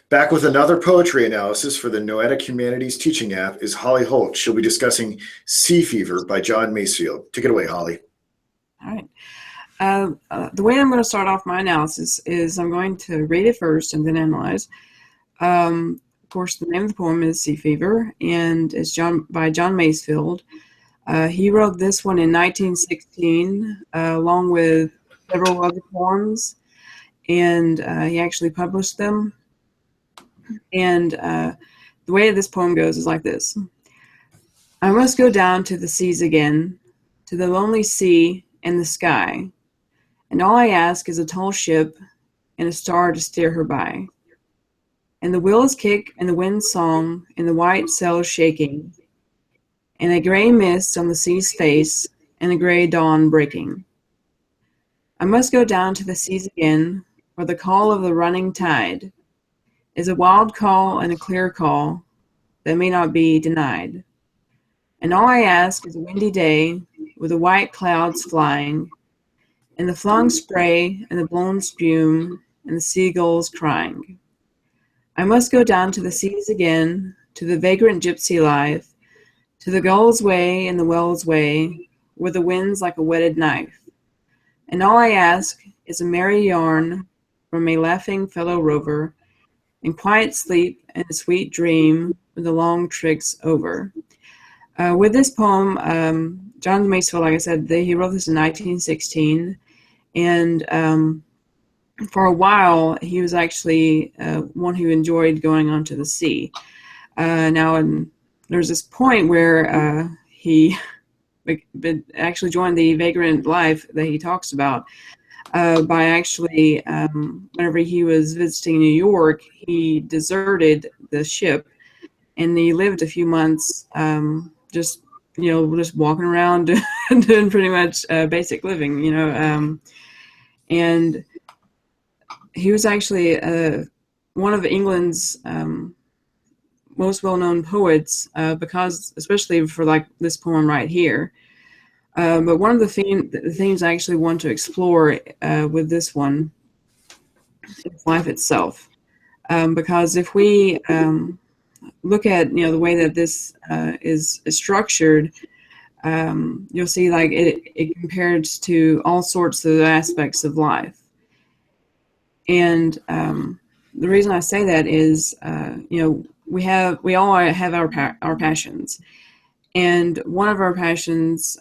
Back with another poetry analysis for the Noetic Humanities Teaching app is Holly Holt. She'll be discussing Sea Fever by John Masefield. Take it away, Holly. All right. The way I'm going to start off my analysis is I'm going to read it first and then analyze. Of course, the name of the poem is Sea Fever, and it's by John Masefield. He wrote this one in 1916, along with several other poems, and he actually published them. And the way this poem goes is like this. I must go down to the seas again, to the lonely sea and the sky, and all I ask is a tall ship and a star to steer her by. And the wheels kick and the wind's song and the white sails shaking, and a gray mist on the sea's face and a gray dawn breaking. I must go down to the seas again, where the call of the running tide is a wild call and a clear call that may not be denied. And all I ask is a windy day with the white clouds flying, and the flung spray and the blown spume and the seagulls crying. I must go down to the seas again, to the vagrant gypsy life, to the gull's way and the whale's way, where the wind's like a whetted knife. And all I ask is a merry yarn from a laughing fellow rover, and quiet sleep and a sweet dream with the long trick's over. With this poem, John Masefield, like I said, he wrote this in 1916, and for a while he was actually one who enjoyed going onto the sea. There's this point where he actually joined the vagrant life that he talks about. By actually, whenever he was visiting New York, he deserted the ship, and he lived a few months just walking around doing pretty much basic living, and he was actually one of England's most well-known poets, because especially for like this poem right here. But one of the themes I actually want to explore with this one is life itself. Because if we look at the way that this is structured, you'll see like it compares to all sorts of aspects of life. And the reason I say that is, we all have our passions. And one of our passions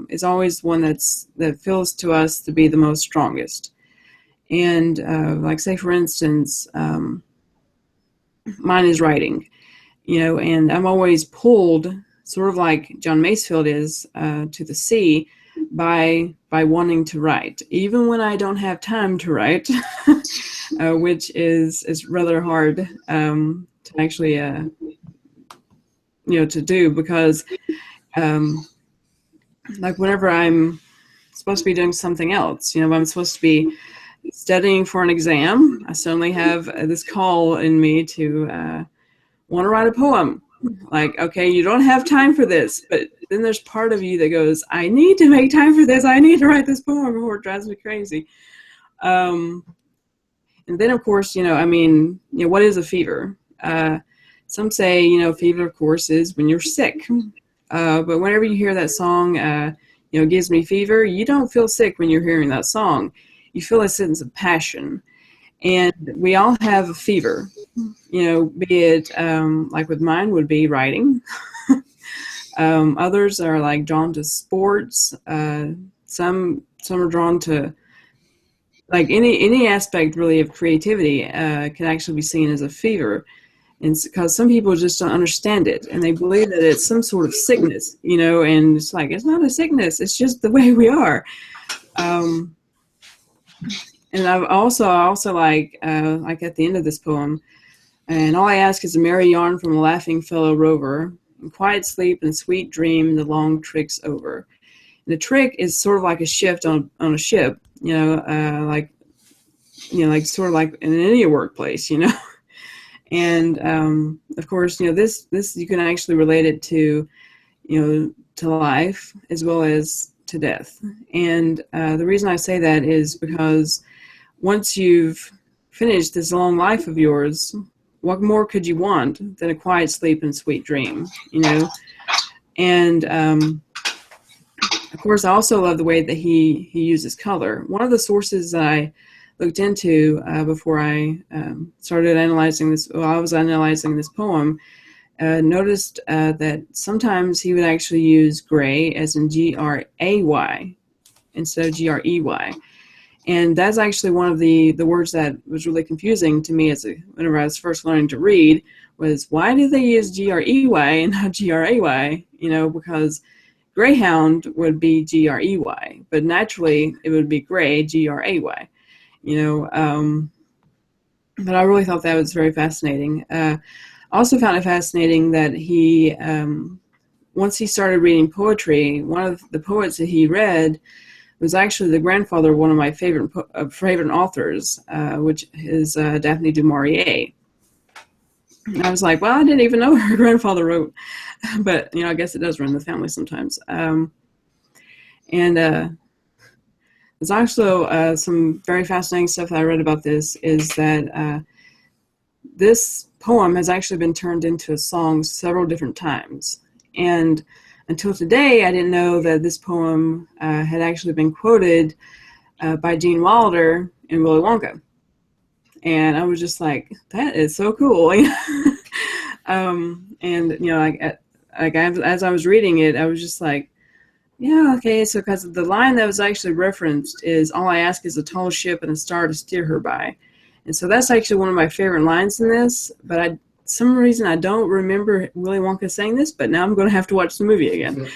is always one that feels to us to be the most strongest. And like say, for instance, mine is writing, and I'm always pulled, sort of like John Masefield is, to the sea by wanting to write, even when I don't have time to write, which is rather hard to actually to do, because like whenever I'm supposed to be doing something else, I'm supposed to be studying for an exam, I suddenly have this call in me to want to write a poem. Like, okay, you don't have time for this, but then there's part of you that goes, I need to make time for this. I need to write this poem before it drives me crazy. And then of course, what is a fever? Some say, fever, of course, is when you're sick. But whenever you hear that song, gives me fever, you don't feel sick when you're hearing that song. You feel a sense of passion. And we all have a fever, be it like with mine would be writing. Others are like drawn to sports. Some are drawn to like any aspect really of creativity can actually be seen as a fever. And because some people just don't understand it, and they believe that it's some sort of sickness, and it's like, it's not a sickness, it's just the way we are. And I also like at the end of this poem, and all I ask is a merry yarn from a laughing fellow rover, and quiet sleep and sweet dream, the long trick's over. And the trick is sort of like a shift on a ship, like sort of like in any workplace, And of course, this you can actually relate it to, to life as well as to death. And the reason I say that is because once you've finished this long life of yours, what more could you want than a quiet sleep and sweet dream, And of course, I also love the way that he uses color. One of the sources that I looked into before I started analyzing this, I was analyzing this poem, noticed that sometimes he would actually use gray as in Gray instead of Grey. And that's actually one of the words that was really confusing to me whenever I was first learning to read, was why do they use Grey and not Gray? Because greyhound would be Grey, but naturally it would be gray, Gray. But I really thought that was very fascinating. I also found it fascinating that he, once he started reading poetry, one of the poets that he read was actually the grandfather of one of my favorite authors, which is Daphne du Maurier. And I was like, well, I didn't even know her grandfather wrote, but I guess it does run in the family sometimes. And there's also some very fascinating stuff that I read about this, is that this poem has actually been turned into a song several different times. And until today, I didn't know that this poem had actually been quoted by Gene Wilder in Willy Wonka. And I was just like, that is so cool. As I was reading it, I was just like, yeah, okay. So because the line that was actually referenced is, all I ask is a tall ship and a star to steer her by. And so that's actually one of my favorite lines in this, but some reason I don't remember Willy Wonka saying this, but now I'm going to have to watch the movie again.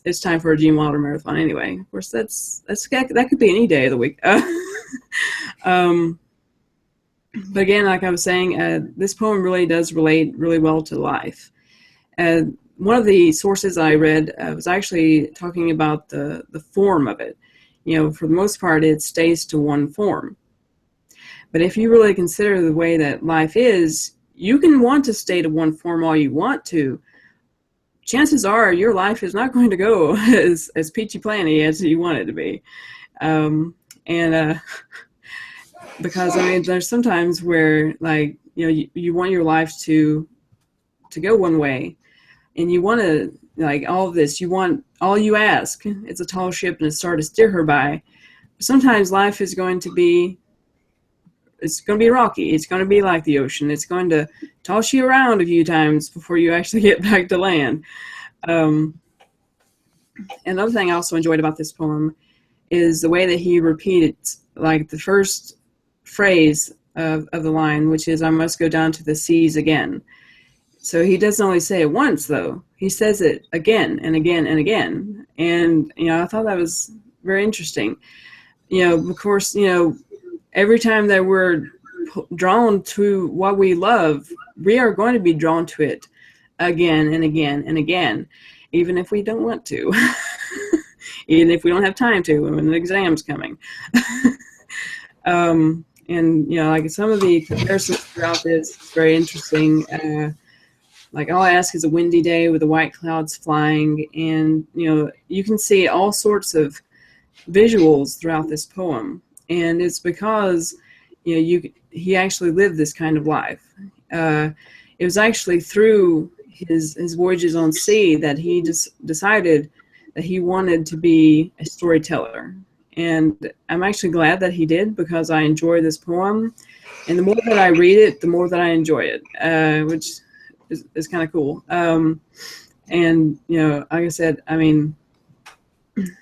It's time for a Gene Wilder marathon anyway. Of course, that could be any day of the week. But again, like I was saying, this poem really does relate really well to life. One of the sources I read was actually talking about the form of it. For the most part, it stays to one form. But if you really consider the way that life is, you can want to stay to one form all you want to. Chances are your life is not going to go as peachy planty as you want it to be. Because there's sometimes where, like, you want your life to go one way, and you want to, like, all of this, all you ask is a tall ship and a star to steer her by. Sometimes life is going to be rocky. It's going to be like the ocean. It's going to toss you around a few times before you actually get back to land. Another thing I also enjoyed about this poem is the way that he repeated, like, the first phrase of the line, which is, I must go down to the seas again. So he doesn't only say it once, though. He says it again and again and again. And, I thought that was very interesting. Of course, every time that we're drawn to what we love, we are going to be drawn to it again and again and again, even if we don't want to, even if we don't have time to when the exam's coming. Like some of the comparisons throughout this is very interesting. Like, all I ask is a windy day with the white clouds flying, and you can see all sorts of visuals throughout this poem. And it's because he actually lived this kind of life. It was actually through his voyages on sea that he just decided that he wanted to be a storyteller. And I'm actually glad that he did, because I enjoy this poem. And the more that I read it, the more that I enjoy it, which is kind of cool. Like I said,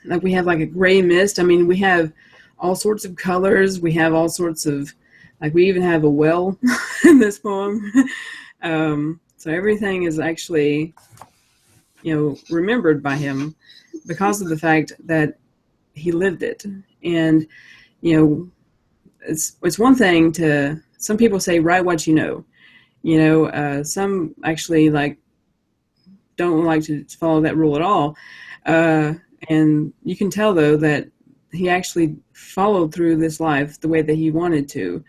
like, we have like a gray mist. We have all sorts of colors. We have all sorts of, like, we even have a well in this poem. So everything is actually, remembered by him because of the fact that he lived it. And, it's one thing to, some people say, write what you know. Some actually, like, don't like to follow that rule at all. And you can tell, though, that he actually followed through this life the way that he wanted to.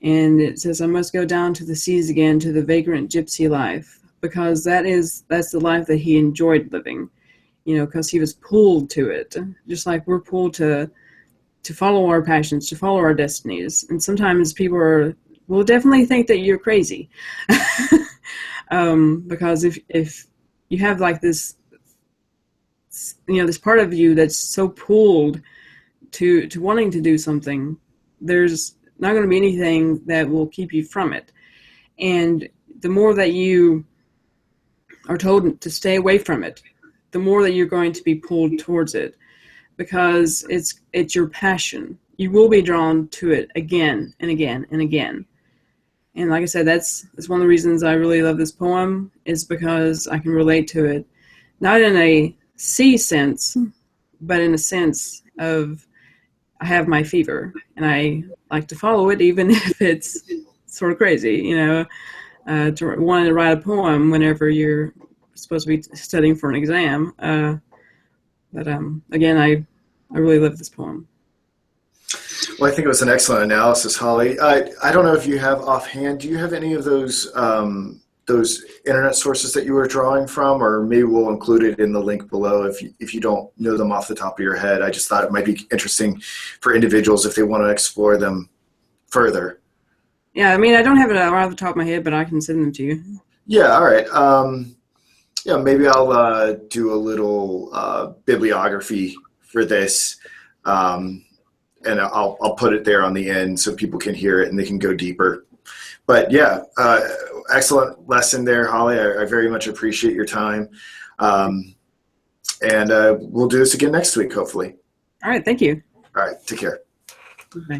And it says, I must go down to the seas again, to the vagrant gypsy life, because that's the life that he enjoyed living, because he was pulled to it, just like we're pulled to to follow our passions, to follow our destinies. And sometimes people will definitely think that you're crazy. Because if you have like this, this part of you that's so pulled to wanting to do something, there's not going to be anything that will keep you from it. And the more that you are told to stay away from it, the more that you're going to be pulled towards it, because it's your passion. You will be drawn to it again and again and again. And like I said, that's one of the reasons I really love this poem, is because I can relate to it, not in a sea sense, but in a sense of I have my fever and I like to follow it, even if it's sort of crazy, to wanting to write a poem whenever you're supposed to be studying for an exam. But again, I really love this poem. Well, I think it was an excellent analysis, Holly. I don't know if you have offhand, do you have any of those internet sources that you were drawing from, or maybe we'll include it in the link below if you don't know them off the top of your head. I just thought it might be interesting for individuals if they want to explore them further. Yeah, I mean, I don't have it right off the top of my head, but I can send them to you. Yeah, all right. Yeah, maybe I'll do a little bibliography for this, and I'll put it there on the end so people can hear it and they can go deeper. But yeah, excellent lesson there, Holly. I very much appreciate your time. And we'll do this again next week, hopefully. All right, thank you. All right, take care. Bye.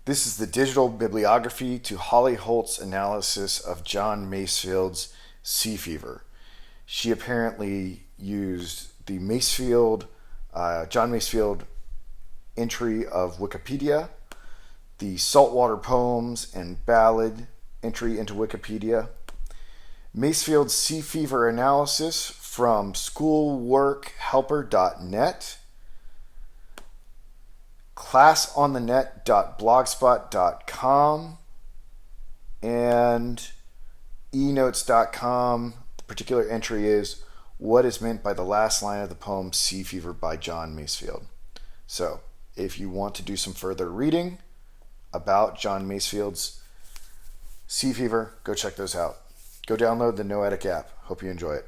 This is the digital bibliography to Holly Holt's analysis of John Masefield's Sea Fever. She apparently used the John Masefield entry of Wikipedia, the Saltwater Poems and Ballad entry into Wikipedia, Masefield's Sea Fever analysis from schoolworkhelper.net, classonthenet.blogspot.com, and enotes.com. The particular entry is what is meant by the last line of the poem Sea Fever by John Masefield. So if you want to do some further reading about John Masefield's Sea Fever, go check those out. Go download the Noetic app. Hope you enjoy it.